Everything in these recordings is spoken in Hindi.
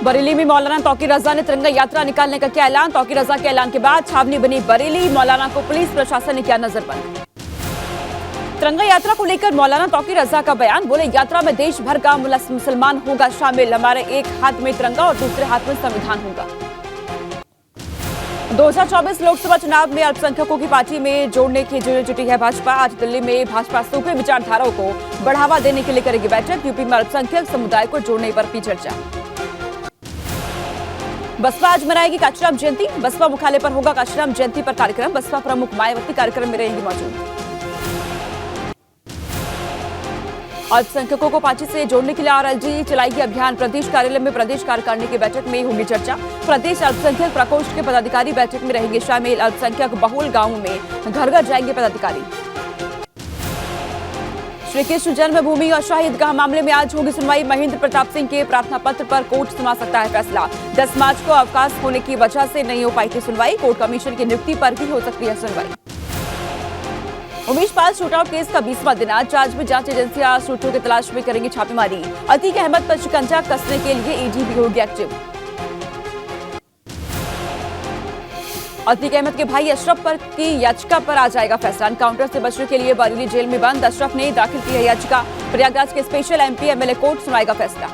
बरेली में मौलाना तौकीर रजा ने तिरंगा यात्रा निकालने का किया ऐलान। तौकीर रजा के ऐलान के बाद छावनी बनी बरेली। मौलाना को पुलिस प्रशासन ने किया नजरबंद। तिरंगा यात्रा को लेकर मौलाना तौकीर रजा का बयान। बोले, यात्रा में देश भर का मुसलमान होगा शामिल। हमारे एक हाथ में तिरंगा और दूसरे हाथ में संविधान होगा। 2024 लोकसभा चुनाव में अल्पसंख्यकों की पार्टी में जोड़ने की जुटी है भाजपा। आज दिल्ली में भाजपा सूफी विचारधाराओं को बढ़ावा देने के लिए करेगी बैठक। यूपी में अल्पसंख्यक समुदाय को जोड़ने पर की चर्चा। बसपा आज मनाएगी कांशीराम जयंती। बसपा मुख्यालय पर होगा कांशीराम जयंती पर कार्यक्रम। बसपा प्रमुख मायावती कार्यक्रम में रहेंगी मौजूद। अल्पसंख्यकों को पार्टी से जोड़ने के लिए आरएलजी चलाएगी अभियान। प्रदेश कार्यालय में प्रदेश कार्यकारिणी की बैठक में होगी चर्चा। प्रदेश अल्पसंख्यक प्रकोष्ठ के पदाधिकारी बैठक में रहेंगे शामिल। अल्पसंख्यक बहुल गांवों में घर घर जाएंगे पदाधिकारी। श्री कृष्ण जन्मभूमि और शाही ईदगाह मामले में आज होगी सुनवाई। महेंद्र प्रताप सिंह के प्रार्थना पत्र पर कोर्ट सुना सकता है फैसला। 10 मार्च को अवकाश होने की वजह से नहीं हो पाई थी सुनवाई। कोर्ट कमीशन की नियुक्ति पर भी हो सकती है सुनवाई। उमेश पाल शूटआउट केस का 20वां दिन आज। में जांच एजेंसियां शूटरों की तलाश में करेंगी छापेमारी। अतीक अहमद पर शिकंजा कसने के लिए ईडी भी होगी एक्टिव। अतीक अहमद के भाई अशरफ पर की याचिका पर आ जाएगा फैसला। एनकाउंटर से बचने के लिए बरेली जेल में बंद अशरफ ने दाखिल की है याचिका। प्रयागराज के स्पेशल एमपी एमएलए कोर्ट सुनाएगा फैसला।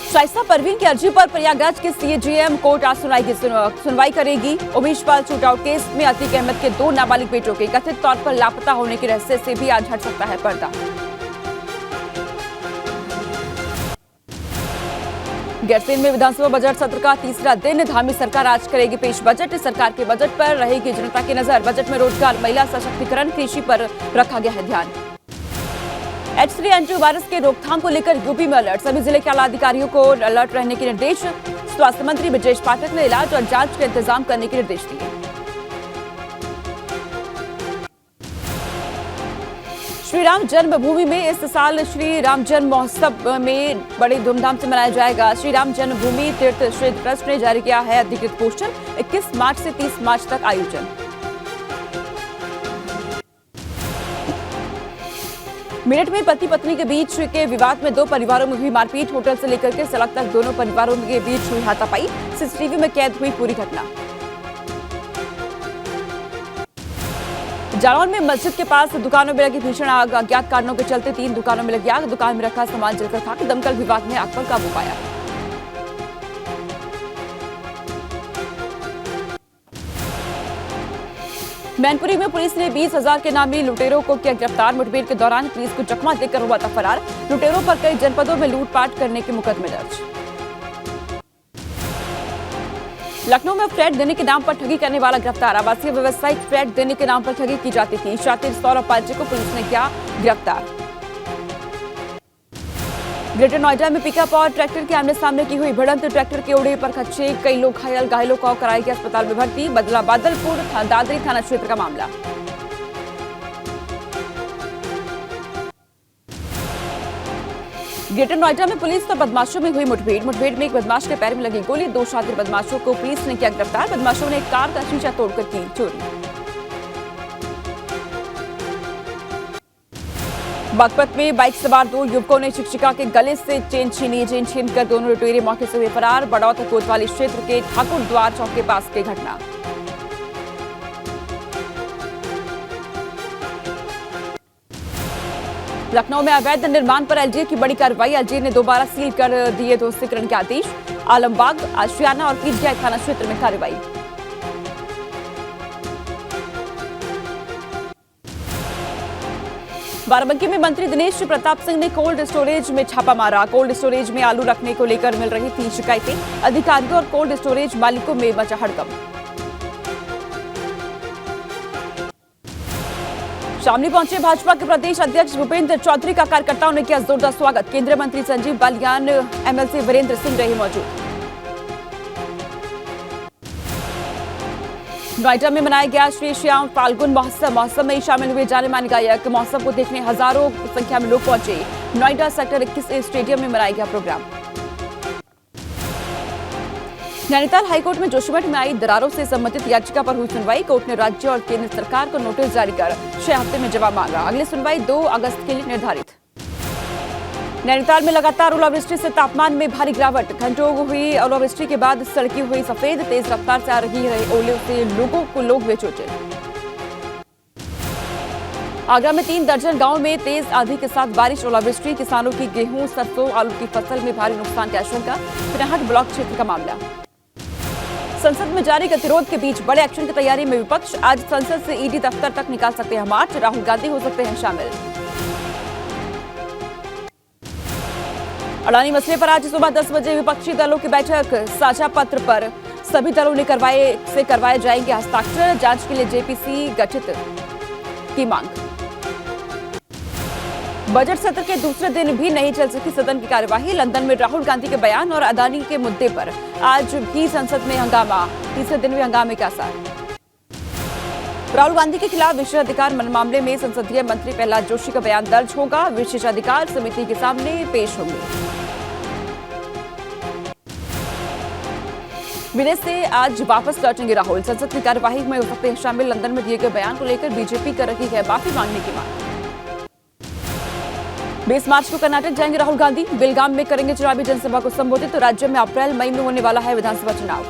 शाइस्ता परवीन की अर्जी पर प्रयागराज के सीजेएम कोर्ट आज सुनवाई करेगी। उमेश पाल शूटआउट केस में अतीक अहमद के 2 नाबालिग बेटों के कथित तौर पर लापता होने के रहस्य से भी आज हट सकता है पर्दा। गैरसैंण में विधानसभा बजट सत्र का तीसरा दिन। धामी सरकार आज करेगी पेश बजट। सरकार के बजट पर रहेगी जनता की नजर। बजट में रोजगार, महिला सशक्तिकरण, कृषि पर रखा गया है ध्यान। H3N2 वायरस के रोकथाम को लेकर यूपी में अलर्ट। सभी जिले के आला अधिकारियों को अलर्ट रहने के निर्देश। स्वास्थ्य मंत्री ब्रजेश पाठक ने इलाज और जांच के इंतजाम करने के निर्देश दिए। श्री राम जन्मभूमि में इस साल श्री राम जन्म महोत्सव में बड़ी धूमधाम से मनाया जाएगा। श्री राम जन्मभूमि तीर्थ क्षेत्र ट्रस्ट ने जारी किया है अधिकृत पोस्टर। 21 मार्च से 30 मार्च तक आयोजन। मेरठ में पति पत्नी के बीच के विवाद में 2 परिवारों में हुई मारपीट। होटल से लेकर के सड़क तक दोनों परिवारों के बीच हुई हाथापाई। सीसीटीवी में कैद हुई पूरी घटना। जालौन में मस्जिद के पास दुकानों में लगी भीषण आग। अज्ञात कारणों के चलते 3 दुकानों में लगी आग। दुकान में रखा सामान जलकर खाक। दमकल विभाग ने आग पर काबू पाया। मैनपुरी में पुलिस ने 20,000 के नामी लुटेरों को किया गिरफ्तार। मुठभेड़ के दौरान पुलिस को चकमा देकर हुआ था फरार। लुटेरों पर कई जनपदों में लूटपाट करने के मुकदमे दर्ज। लखनऊ में फ्लैट देने के नाम पर ठगी करने वाला गिरफ्तार। आवासीय व्यवसायिक फ्लैट देने के नाम पर ठगी की जाती थी। शातिर सौरभ पांचे को पुलिस ने किया गिरफ्तार। ग्रेटर नोएडा में पिकअप और ट्रैक्टर के आमने सामने की हुई भिड़ंत। ट्रैक्टर के उड़े पर खच्चे, कई लोग घायल। घायलों को कराया गया अस्पताल में भर्ती। बादलपुर दादरी थाना क्षेत्र का मामला। ग्रेटर नोएडा में पुलिस और बदमाशों में हुई मुठभेड़। मुठभेड़ में एक बदमाश के पैर में लगी गोली। 2 शातिर बदमाशों को पुलिस ने किया गिरफ्तार। बदमाशों ने एक कार का शीशा तोड़कर की चोरी। बागपत में बाइक सवार 2 युवकों ने शिक्षिका के गले से चेन छीनी। चेन छीनकर दोनों लुटेरे मौके से हुए फरार। बड़ौत कोतवाली क्षेत्र के ठाकुर द्वार चौक के पास की घटना। लखनऊ में अवैध निर्माण पर एलजीए की बड़ी कार्रवाई। एलजीए ने दोबारा सील कर दिए ध्वस्तीकरण के आदेश। आलमबाग, आशियाना और पीजीआई थाना क्षेत्र में कार्रवाई। बाराबंकी में मंत्री दिनेश प्रताप सिंह ने कोल्ड स्टोरेज में छापा मारा। कोल्ड स्टोरेज में आलू रखने को लेकर मिल रही थी शिकायतें। अधिकारियों और कोल्ड स्टोरेज मालिकों में मचा हड़कंप। शामली पहुंचे भाजपा के प्रदेश अध्यक्ष भूपेंद्र चौधरी का कार्यकर्ताओं ने किया जोरदार स्वागत। केंद्रीय मंत्री संजीव बालियान, एमएलसी वीरेंद्र सिंह रहे मौजूद। नोएडा में मनाया गया श्री श्याम फाल्गुन महोत्सव। महोत्सव में शामिल हुए जाने माने गायक। महोत्सव को देखने हजारों संख्या में लोग पहुंचे। नोएडा सेक्टर 21 स्टेडियम में मनाया गया प्रोग्राम। नैनीताल हाईकोर्ट में जोशीमठ में आई दरारों से संबंधित याचिका पर हुई सुनवाई। कोर्ट ने राज्य और केंद्र सरकार को नोटिस जारी कर 6 हफ्ते में जवाब मांगा। अगली सुनवाई 2 अगस्त के लिए निर्धारित। नैनीताल में लगातार ओलावृष्टि से तापमान में भारी गिरावट। घंटों हुई ओलावृष्टि के बाद सड़कें हुई सफेद। तेज रफ्तार से आ रही ओले से लोग हुए चोटिल। आगरा में 3 दर्जन गांव में तेज आंधी के साथ बारिश, ओलावृष्टि। किसानों की गेहूं, सरसों, आलू की फसल में भारी नुकसान की आशंका। पिनाहट ब्लॉक क्षेत्र का मामला। संसद में जारी गतिरोध के बीच बड़े एक्शन की तैयारी में विपक्ष। आज संसद से ईडी दफ्तर तक निकाल सकते हैं मार्च। राहुल गांधी हो सकते हैं शामिल। अडानी मसले पर आज सुबह 10 बजे विपक्षी दलों की बैठक। साझा पत्र पर सभी दलों ने करवाए जाएंगे हस्ताक्षर। जांच के लिए जेपीसी गठित की मांग। बजट सत्र के दूसरे दिन भी नहीं चल सकी सदन की कार्यवाही। लंदन में राहुल गांधी के बयान और अडानी के मुद्दे पर आज भी संसद में हंगामा। तीसरे दिन भी हंगामे का असर। राहुल गांधी के खिलाफ विशेषाधिकार मामले में संसदीय मंत्री प्रहलाद जोशी का बयान दर्ज होगा। विशेषाधिकार समिति के सामने पेश होंगे। विदेश से आज वापस लौटेंगे राहुल। संसद की कार्यवाही में हो सकते हैं शामिल। लंदन में दिए गए बयान को लेकर बीजेपी कर रही है माफी मांगने की मांग। 20 मार्च को कर्नाटक जाएंगे राहुल गांधी। बेलगाम में करेंगे चुनावी जनसभा को संबोधित। तो राज्य में अप्रैल मई में होने वाला है विधानसभा चुनाव।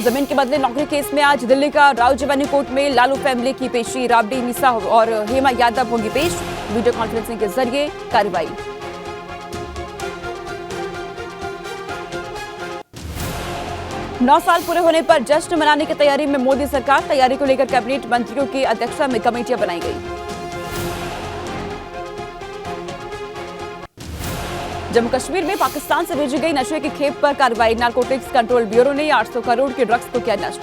जमीन के बदले नौकरी केस में आज दिल्ली का राव रेवेन्यू कोर्ट में लालू फैमिली की पेशी। राबड़ी मिसा और हेमा यादव होंगी पेश। वीडियो कॉन्फ्रेंसिंग के जरिए कार्रवाई। नौ साल पूरे होने पर जश्न मनाने की तैयारी में मोदी सरकार। तैयारी को लेकर कैबिनेट मंत्रियों की अध्यक्षता में कमेटियां बनाई गई। जम्मू कश्मीर में पाकिस्तान से भेजी गई नशे की खेप पर कार्रवाई। नारकोटिक्स कंट्रोल ब्यूरो ने 800 करोड़ के ड्रग्स को किया नष्ट।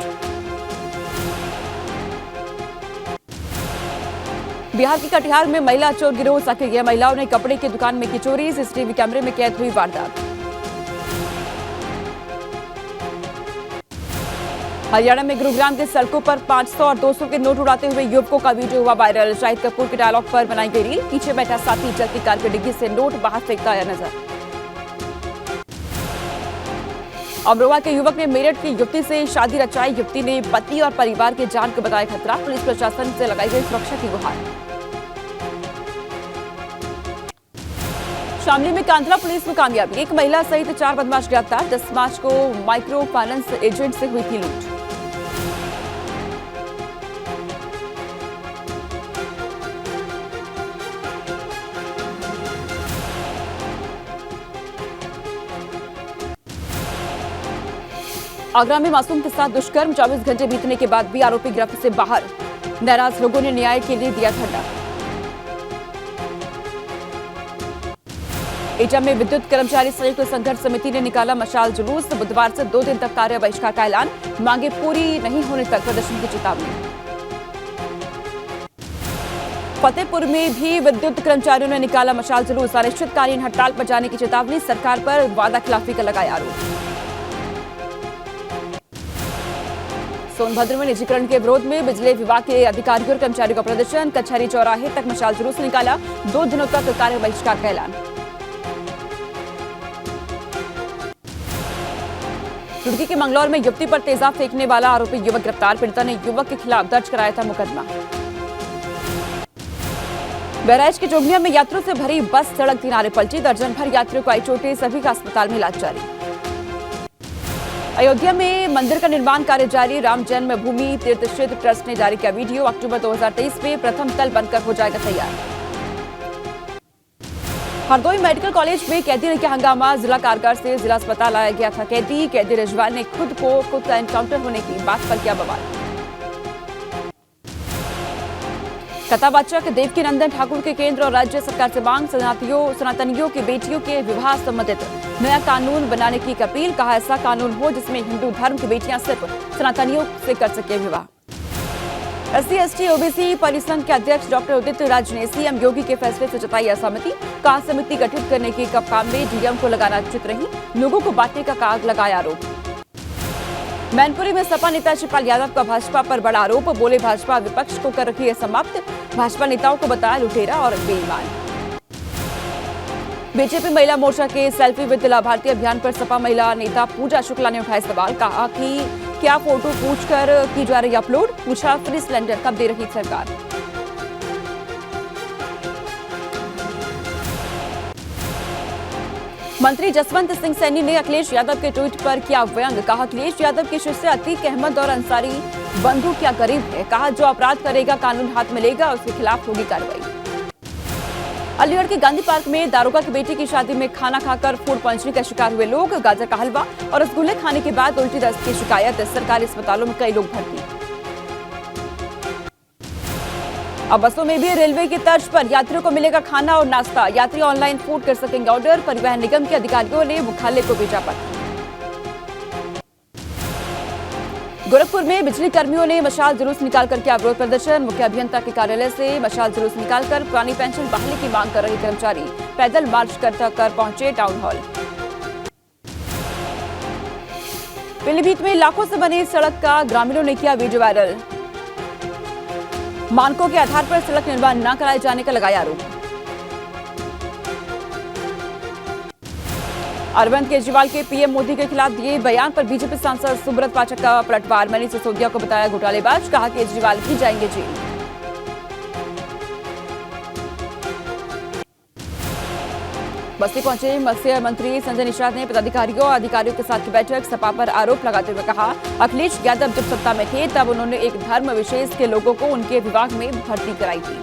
बिहार के कटिहार में महिला चोर गिरोह सक्रिय। महिलाओं ने कपड़े की दुकान में की चोरी। सीसीटीवी कैमरे में कैद हुई वारदात। हरियाणा में गुरुग्राम की सड़कों पर 500 और 200 के नोट उड़ाते हुए युवकों का वीडियो हुआ वायरल। शाहिद कपूर के डायलॉग पर बनाई गई रील। पीछे बैठा साथी चलती कार की डिग्गी से नोट बाहर फेंकता आया नजर। अमरोहा के युवक ने मेरठ की युवती से शादी रचाई। युवती ने पति और परिवार की जान को बताया खतरा। पुलिस प्रशासन से लगाई गई सुरक्षा की गुहार। शामली में कांधला पुलिस में कामयाबी। एक महिला सहित 4 बदमाश गिरफ्तार। 10 मार्च को माइक्रो फाइनेंस एजेंट से हुई थी लूट। आगरा में मासूम के साथ दुष्कर्म। 24 घंटे बीतने के बाद भी आरोपी गिरफ्त से बाहर। नाराज लोगों ने न्याय के लिए दिया धरना। एटा में विद्युत कर्मचारी संयुक्त संघर्ष समिति ने निकाला मशाल जुलूस। बुधवार से 2 दिन तक कार्य बहिष्कार का ऐलान। मांगे पूरी नहीं होने तक प्रदर्शन की चेतावनी। फतेहपुर में भी विद्युत कर्मचारियों ने निकाला मशाल जुलूस। अनिश्चितकालीन हड़ताल पर जाने की चेतावनी। सरकार पर वादा खिलाफी का लगाया आरोप। सोनभद्र में निजीकरण के विरोध में बिजली विभाग के अधिकारियों और कर्मचारियों का प्रदर्शन। कचहरी चौराहे तक मशाल जुलूस निकाला। 2 दिनों तक कार्य बहिष्कार का ऐलान। रुड़की के मंगलौर में युवती पर तेजाब फेंकने वाला आरोपी युवक गिरफ्तार। पीड़िता ने युवक के खिलाफ दर्ज कराया था मुकदमा। बहराइच के जोगिया में यात्रियों से भरी बस सड़क किनारे पलटी। दर्जन भर यात्रियों को आई चोटें। सभी का अस्पताल में इलाज जारी। अयोध्या में मंदिर का निर्माण कार्य जारी। राम जन्मभूमि तीर्थ क्षेत्र ट्रस्ट ने जारी किया वीडियो। अक्टूबर 2023 में प्रथम तल बनकर हो जाएगा तैयार। हरदोई मेडिकल कॉलेज में कैदी ने किया हंगामा। जिला कारागार से जिला अस्पताल लाया गया था कैदी रिजवान ने खुद का एनकाउंटर होने की बात पर किया बवाल। कथावाचक देवकी नंदन ठाकुर के केंद्र और राज्य सरकार से मांग। सनातनियों की बेटियों के विवाह संबंधित नया कानून बनाने की अपील। कहा ऐसा कानून हो जिसमें हिंदू धर्म की बेटियां सिर्फ सनातनियों से कर सके विवाह। एससी एसटी ओबीसी परिसंघ के अध्यक्ष डॉक्टर उदित राज ने सीएम योगी के फैसले से जताई असहमति। कहा समिति गठित करने के काम में डीएम को लगाना उचित नहीं। लोगों को बांटने का लगाया आरोप। मैनपुरी में सपा नेता शिवपाल यादव का भाजपा पर बड़ा आरोप। बोले भाजपा विपक्ष को कर रही है समाप्त। भाजपा नेताओं को बताया लुटेरा और बेईमान। बीजेपी महिला मोर्चा के सेल्फी विद लाभार्थी अभियान पर सपा महिला नेता पूजा शुक्ला ने उठाए सवाल। कहा कि क्या फोटो पूछकर की जा रही अपलोड। पूछा फ्री सिलेंडर कब दे रही सरकार। मंत्री जसवंत सिंह सैनी ने अखिलेश यादव के ट्वीट पर किया व्यंग। कहा अखिलेश यादव के शिष्य अतीक अहमद और अंसारी बंधु क्या गरीब है। कहा जो अपराध करेगा कानून हाथ में लेगा, उसके खिलाफ होगी कार्रवाई। अलीगढ़ के गांधी पार्क में दारोगा की बेटी की शादी में खाना खाकर फूड पॉइजनिंग का शिकार हुए लोग। गाजर का हलवा और रसगुल्ले खाने के बाद उल्टी दस्त की शिकायत। सरकारी अस्पतालों में कई लोग भर्ती। अब बसों में भी रेलवे की तर्ज पर यात्रियों को मिलेगा खाना और नाश्ता। यात्री ऑनलाइन फूड कर सकेंगे ऑर्डर। परिवहन निगम के अधिकारियों ने मुख्यालय को भेजा पत्र। गोरखपुर में बिजली कर्मियों ने मशाल जुलूस निकालकर किया विरोध प्रदर्शन। मुख्य अभियंता के कार्यालय से मशाल जुलूस निकालकर पुरानी पेंशन बहाली की मांग कर रहे कर्मचारी पैदल मार्च कर पहुंचे टाउन हॉल। पीलीभीत में लाखों से बनी सड़क का ग्रामीणों ने किया वीडियो वायरल। मानकों के आधार पर सड़क निर्माण न कराए जाने का लगाया आरोप। अरविंद केजरीवाल के पीएम मोदी के खिलाफ दिए बयान पर बीजेपी सांसद सुब्रत पाठक का पलटवार। मनीष सिसोदिया को बताया घोटालेबाज। कहा केजरीवाल भी जाएंगे जेल। बस्ती पहुंचे मत्स्य मंत्री संजय निषाद ने पदाधिकारियों और अधिकारियों के साथ की बैठक। सपा पर आरोप लगाते हुए कहा अखिलेश यादव जब सत्ता में थे तब उन्होंने एक धर्म विशेष के लोगों को उनके विभाग में भर्ती कराई थी।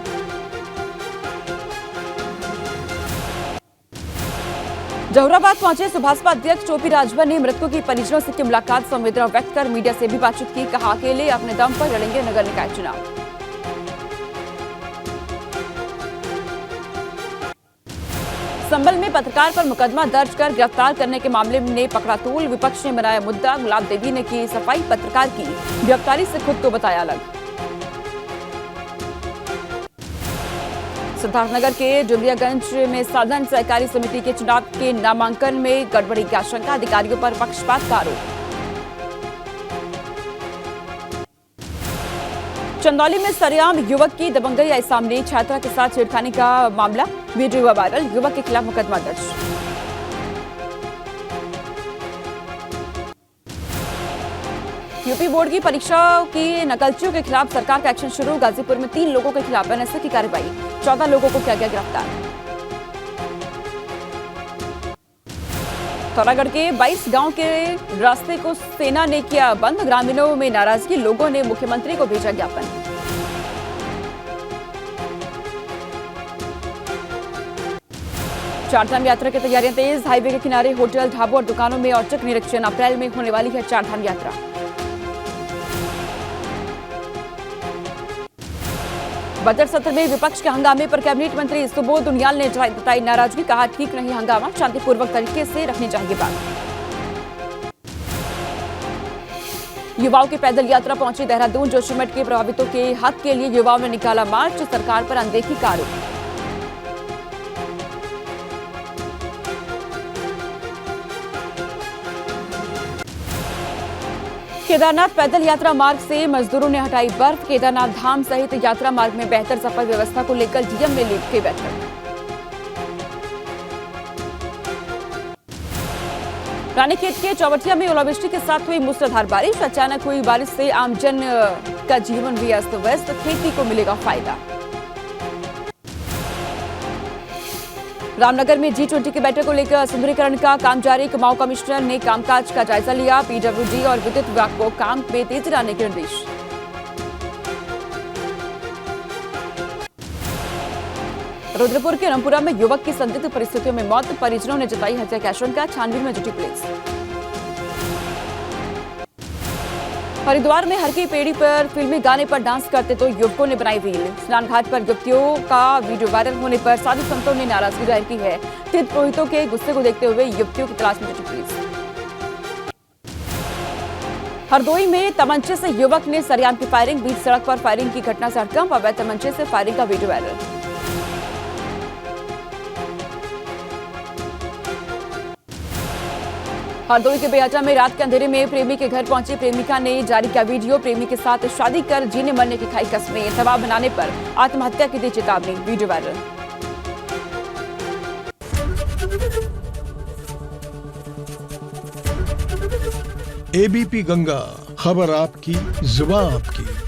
जहुराबाद पहुंचे सुभाषपा अध्यक्ष ओपी राजभर ने मृतकों की परिजनों से की मुलाकात। संवेदना व्यक्त कर मीडिया से भी बातचीत की। कहा अकेले अपने दम पर लड़ेंगे नगर निकाय चुनाव। संभल में पत्रकार पर मुकदमा दर्ज कर गिरफ्तार करने के मामले में पकड़ा तूल। विपक्ष ने बनाया मुद्दा। गुलाब देवी ने की सफाई। पत्रकार की गिरफ्तारी से खुद को बताया अलग। सिद्धार्थनगर के डुमरियागंज में साधन सहकारी समिति के चुनाव के नामांकन में गड़बड़ी की आशंका। अधिकारियों पर पक्षपात का आरोप। चंदौली में सरेआम युवक की दबंगई आई सामने। छात्रा के साथ छेड़खानी का मामला वीडियो हुआ वायरल। युवक के खिलाफ मुकदमा दर्ज। यूपी बोर्ड की परीक्षाओं की नकलचियों के खिलाफ सरकार का एक्शन शुरू। गाजीपुर में 3 लोगों के खिलाफ एनएसए की कार्रवाई। 14 लोगों को किया गया गिरफ्तार। थोरागढ़ के 22 गांव के रास्ते को सेना ने किया बंद। ग्रामीणों में नाराजगी। लोगों ने मुख्यमंत्री को भेजा ज्ञापन। चारधाम यात्रा की तैयारियां तेज। हाईवे के किनारे होटल, ढाबों और दुकानों में औचक निरीक्षण। अप्रैल में होने वाली है चारधाम यात्रा। बजट सत्र में विपक्ष के हंगामे पर कैबिनेट मंत्री सुबोध उनियाल ने बताई नाराजगी। कहा ठीक नहीं हंगामा, शांतिपूर्वक तरीके से रखनी चाहिए बात। युवाओं की पैदल यात्रा पहुंची देहरादून। जोशीमठ के प्रभावितों के हक के लिए युवाओं ने निकाला मार्च। सरकार पर अनदेखी का आरोप। केदारनाथ पैदल यात्रा मार्ग से मजदूरों ने हटाई बर्फ। केदारनाथ धाम सहित यात्रा मार्ग में बेहतर सफाई व्यवस्था को लेकर डीएम ने ली की बैठक। रानीखेत के चौवटिया में ओलावृष्टि के साथ हुई मूसलाधार बारिश। अचानक हुई बारिश से आमजन का जीवन भी अस्त व्यस्त। खेती को मिलेगा फायदा। रामनगर में G20 की बैठक को लेकर सुंदरीकरण का काम जारी। कुमाऊं कमिश्नर ने कामकाज का जायजा लिया। पीडब्ल्यूडी और विद्युत विभाग को काम में तेजी लाने के निर्देश। रुद्रपुर के रामपुरा में युवक की संदिग्ध परिस्थितियों में मौत। परिजनों ने जताई हत्या की आशंका। छानबीन में जुटी पुलिस। हरिद्वार में हर की पेड़ी पर फिल्मी गाने पर डांस करते तो युवकों ने बनाई रील। स्नान घाट पर युवतियों का वीडियो वायरल होने पर साधु संतों ने नाराजगी जाहिर की है। तीर्थ पुरोहितों के गुस्से को देखते हुए युवतियों की तलाश में जुटी पुलिस। हरदोई में तमंचे से युवक ने सरेआम की फायरिंग। बीच सड़क पर फायरिंग की घटना से हड़कंप। अवैध तमंचे से फायरिंग का वीडियो वायरल। हरदोई के बेहटा में रात के अंधेरे में प्रेमी के घर पहुंची प्रेमिका ने जारी किया वीडियो। प्रेमी के साथ शादी कर जीने मरने की खाई कस्में। दबाव बनाने पर आत्महत्या की दी चेतावनी। Video viral. एबीपी गंगा, खबर आपकी, जुबान आपकी।